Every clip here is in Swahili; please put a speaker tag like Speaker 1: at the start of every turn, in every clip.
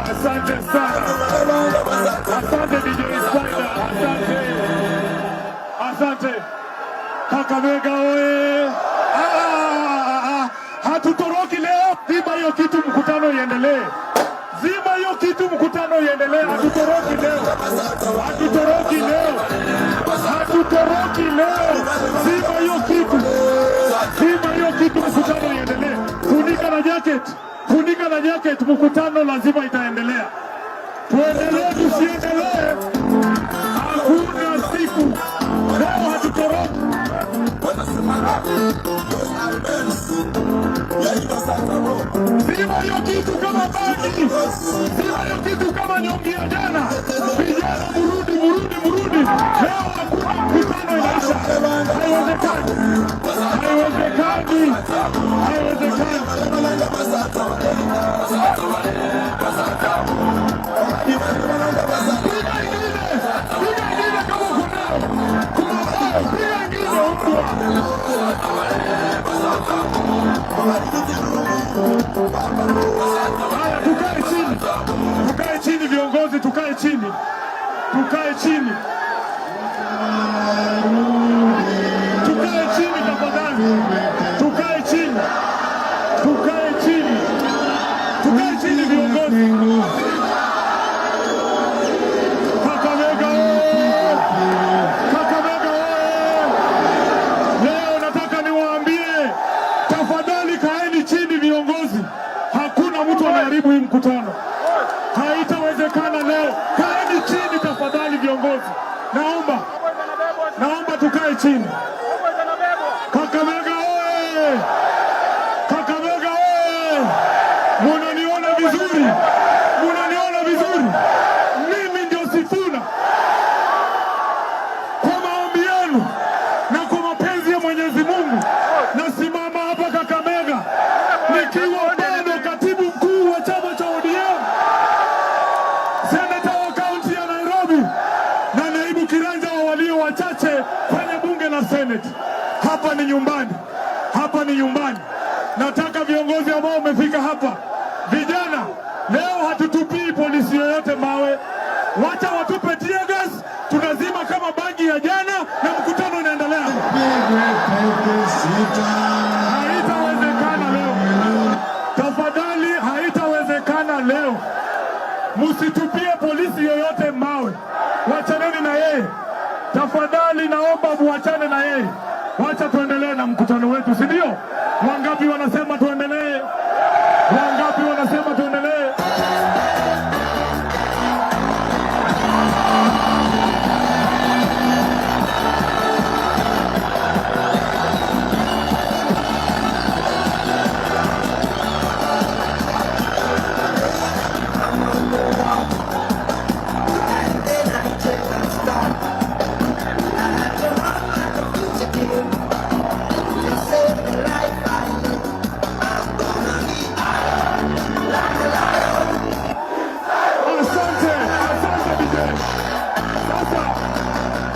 Speaker 1: Asante sana. Asante DJ Spider. Asante. Kakamega oye. Hatutoroki leo. Zima hiyo kitu, mkutano iendelee. Zima hiyo kitu, mkutano iendelee. Hatutoroki leo. Hatutoroki leo. Hatutoroki leo. Zima hiyo kitu. Zima hiyo kitu, mkutano iendelee. Funika na jacket. Funika na jacket, mkutano lazima itaendelea. Tuendelee tusiendelee, hakuna siku. Leo hatutoroki. Zima hiyo kitu kama bagi. Zima hiyo kitu kama nyongi ya jana. Vijana murudi. Leo hakuna mkutano inaisha. Haiwezekani. Haiwezekani. Haya, tukae chini viongozi, tukae chini tafadhali, tukae chini viongozi. Kakamega leo nataka niwaambie, tafadhali kaeni chini viongozi. Hakuna mtu anaharibu hii mkutano, haitawezekana leo. Kaeni chini tafadhali viongozi, naomba tukae chini. Kakamega oye! Kakamega oye! Munaniona vizuri? Mimi ndio Sifuna. Kwa maombi yenu na kwa mapenzi ya Mwenyezi Mungu, nasimama hapa Kakamega nikiwa bado katibu mkuu wa chama cha ODM, seneta wa kaunti ya Nairobi na naibu kiranja wa walio wachache kwenye bunge la Senate. Hapa ni nyumbani. Nataka viongozi ambao wamefika hapa, vijana, leo hatutupii polisi yoyote mawe. Wacha watupe tear gas, tunazima kama bagi ya jana na mkutano unaendelea. Haitawezekana leo. Tafadhali, haitawezekana leo. Musitupie polisi yoyote mawe. Wachaneni na yeye. Tafadhali naomba muachane na yeye. Wacha tuendelee na mkutano wetu, si ndio? Wangapi wanasema tuendelee? Wangapi wanasema tuendelee?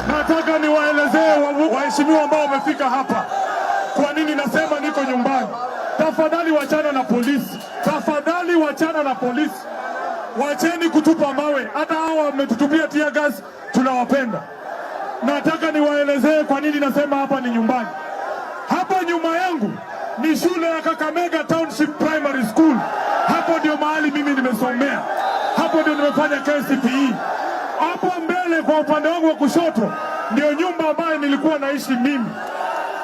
Speaker 1: Nataka niwaelezee waheshimiwa ambao wamefika hapa kwa nini nasema niko nyumbani. Tafadhali wachana na polisi. Tafadhali wachana na polisi. Wacheni kutupa mawe. Hata hao wametutupia tear gas, tunawapenda. Nataka niwaelezee kwa nini nasema hapa ni nyumbani. Hapa nyuma yangu ni shule ya Kakamega Township Primary School. Hapo ndio mahali mimi nimesomea. Hapo ndio nimefanya KCPE. Hapo mbele kwa upande wangu wa kushoto ndio nyumba ambayo nilikuwa naishi mimi.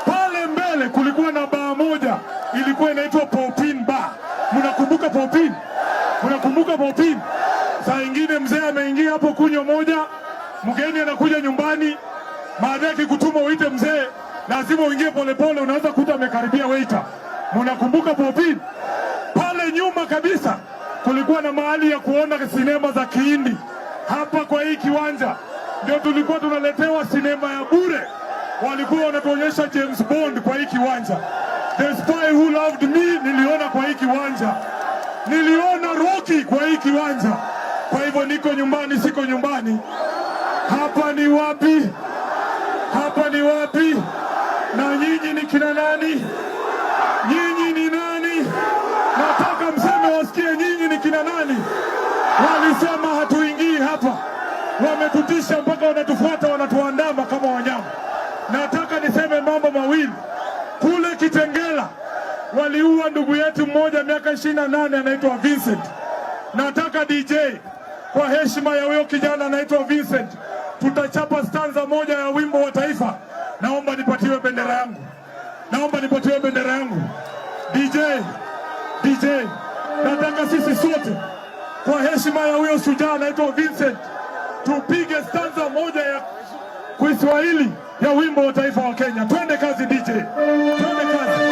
Speaker 1: Pale mbele kulikuwa na baa moja ilikuwa inaitwa Popin Bar. Mnakumbuka Popin? Mnakumbuka Popin? Saa ingine mzee ameingia hapo kunywa moja, mgeni anakuja nyumbani, baadaye kikutuma uite mzee, lazima uingie polepole, unaweza kuta amekaribia waiter. Mnakumbuka Popin? Pale nyuma kabisa kulikuwa na mahali ya kuona sinema za Kihindi. Hapa kwa hii kiwanja ndio tulikuwa tunaletewa sinema ya bure. Walikuwa wanatuonyesha James Bond kwa hii kiwanja. The Spy Who Loved Me niliona kwa hii kiwanja. Niliona Rocky kwa hii kiwanja. Kwa hivyo niko nyumbani, siko nyumbani. Hapa ni wapi? Hapa ni wapi? Na nyinyi ni kina nani? wametutisha mpaka wanatufuata, wanatuandama kama wanyama. Nataka niseme mambo mawili. Kule Kitengela waliua ndugu yetu mmoja miaka 28 anaitwa Vincent. Nataka DJ, kwa heshima ya huyo kijana anaitwa Vincent, tutachapa stanza moja ya wimbo wa taifa. Naomba nipatiwe bendera yangu. Naomba nipatiwe bendera yangu. DJ, nataka sisi sote kwa heshima ya huyo shujaa anaitwa Vincent tupige stanza moja ya Kiswahili ya wimbo wa taifa wa Kenya. Twende kazi DJ. Twende kazi.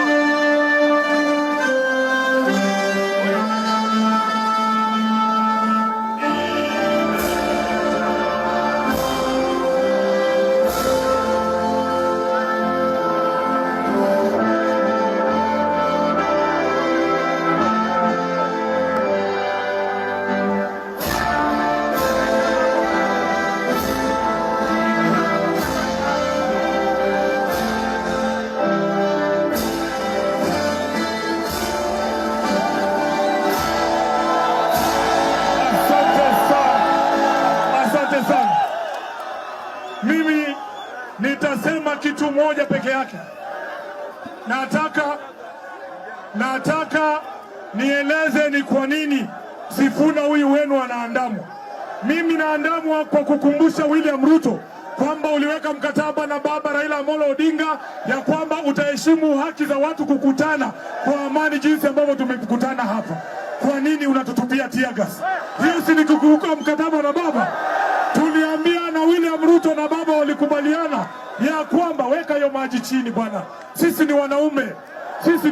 Speaker 1: Mimi nitasema kitu moja peke yake. Nataka nieleze ni kwa nini Sifuna huyu wenu anaandamwa. Mimi naandamwa kwa kukumbusha William Ruto kwamba uliweka mkataba na baba Raila Amolo Odinga ya kwamba utaheshimu haki za watu kukutana kwa amani jinsi ambavyo tumekutana hapa. Kwa nini unatutupia tear gas? Hiyo si ni kukiuka mkataba na baba? Tuliambia na William Ruto na baba walikubaliana ya kwamba weka hiyo maji chini bwana. Sisi ni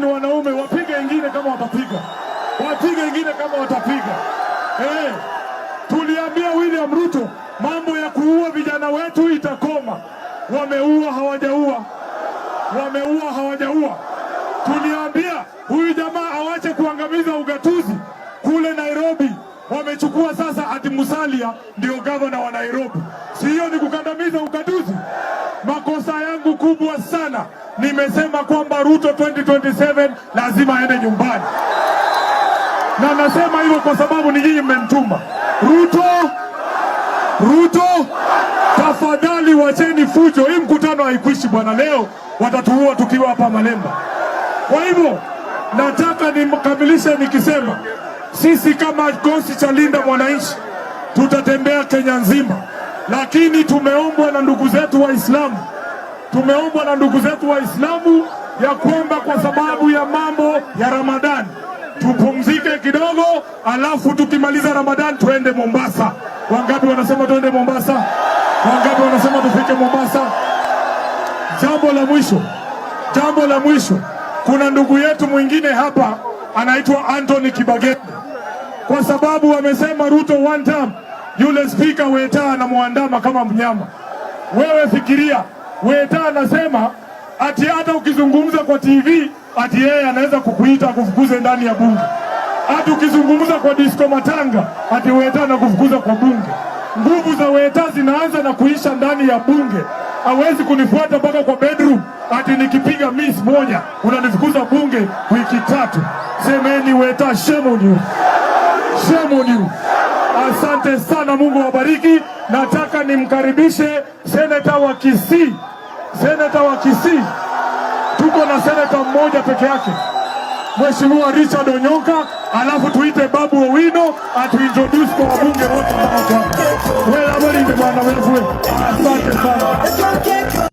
Speaker 1: wanaume. Wapige ingine kama watapiga. Wapige ingine kama watapiga. Tuliambia William Ruto mambo ya kuua vijana wetu itakoma. Wameua hawajaua. Tuliambia huyu jamaa awache kuangamiza ugatuzi kule Nairobi. Wamechukua sasa ati Musalia ndio gavana wa Nairobi. Si hiyo ni kukandamiza ugatuzi? Makosa yangu kubwa sana, nimesema kwamba Ruto 2027 lazima aende nyumbani. Na nasema hivyo kwa sababu ni nyinyi mmemtuma. Ruto, tafadhali wacheni fujo. Hii mkutano haikuishi bwana, leo watatuua tukiwa hapa Malemba. Kwa hivyo nataka nikamilishe nikisema sisi kama kikosi cha Linda Mwananchi tutatembea Kenya nzima, lakini tumeombwa na ndugu zetu Waislamu ya kwamba kwa sababu ya mambo ya Ramadhani tupumzike kidogo, alafu tukimaliza Ramadhani tuende Mombasa. Wangapi wanasema tuende Mombasa? Wangapi wanasema tufike Mombasa? Jambo la mwisho, kuna ndugu yetu mwingine hapa anaitwa Anthony Kibagende. Kwa sababu wamesema Ruto one time, yule speaker Weta anamuandama kama mnyama. Wewe fikiria, Weta anasema ati hata ukizungumza kwa TV ati yeye anaweza kukuita kufukuze ndani ya bunge. Hata ukizungumza kwa disco matanga ati Weta anakufukuza kwa bunge. Nguvu za Weta zinaanza na kuisha ndani ya bunge. Hawezi kunifuata mpaka kwa bedroom ati nikipiga miss moja unanifukuza bunge wiki 3. Semeni Weta, shame on you. Shame on you. Asante sana, Mungu wabariki. Nataka nimkaribishe seneta wa Kisii. Tuko na seneta mmoja peke yake, Mheshimiwa Richard Onyonka, alafu tuite Babu Owino atuintroduce kwa wabunge wote hapa. Asante sana.